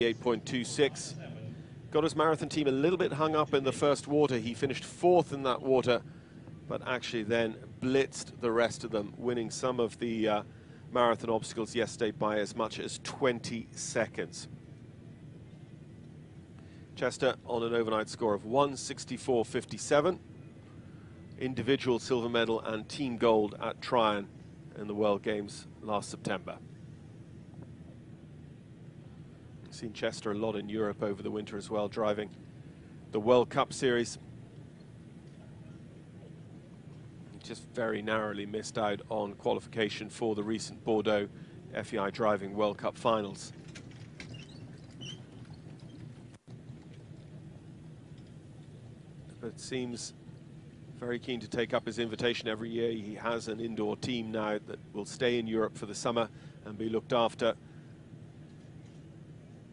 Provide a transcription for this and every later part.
8.26. Got his marathon team a little bit hung up in the first water. He finished fourth in that water, but actually then blitzed the rest of them, winning some of the marathon obstacles yesterday by as much as 20 seconds. Chester on an overnight score of 164.57. Individual silver medal and team gold at Tryon in the World Games last September. Seen Chester a lot in Europe over the winter as well, driving the World Cup Series. He just very narrowly missed out on qualification for the recent Bordeaux FEI Driving World Cup Finals. But seems very keen to take up his invitation every year. He has an indoor team now that will stay in Europe for the summer and be looked after,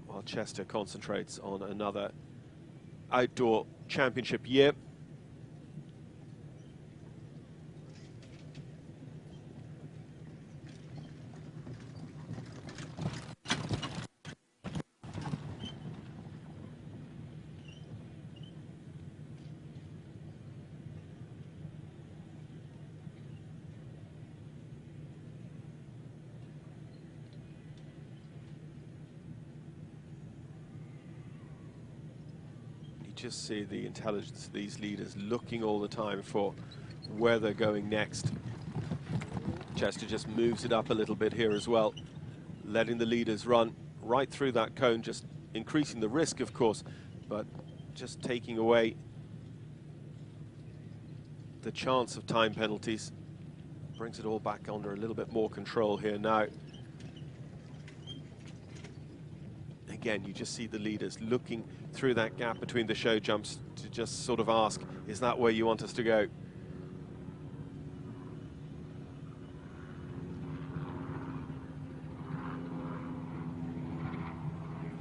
while Chester concentrates on another outdoor championship year. Just see the intelligence of these leaders looking all the time for where they're going next. Chester just moves it up a little bit here as well, letting the leaders run right through that cone, just increasing the risk, of course, but just taking away the chance of time penalties. Brings it all back under a little bit more control here now. Again, you just see the leaders looking through that gap between the show jumps to just sort of ask, is that where you want us to go?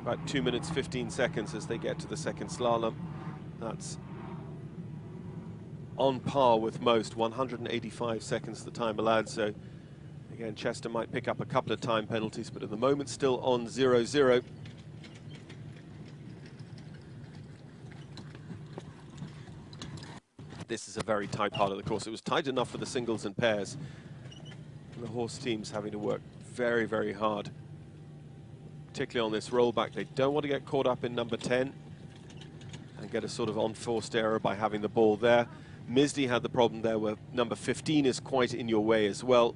About 2 minutes 15 seconds as they get to the second slalom. That's on par with most, 185 seconds the time allowed. So again, Chester might pick up a couple of time penalties, but at the moment still on 0-0. This is a very tight part of the course. It was tight enough for the singles and pairs. And the horse team's having to work very, very hard, particularly on this rollback. They don't want to get caught up in number 10 and get a sort of unforced error by having the ball there. Misdy had the problem there where number 15 is quite in your way as well.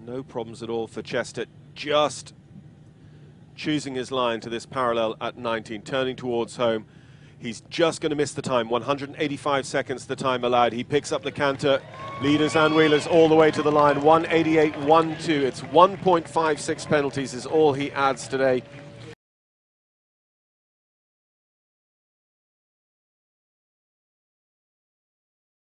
No problems at all for Chester, just choosing his line to this parallel at 19, turning towards home. He's just going to miss the time, 185 seconds the time allowed. He picks up the canter, leaders and wheelers all the way to the line, 188.12. It's 1.56 penalties is all he adds today.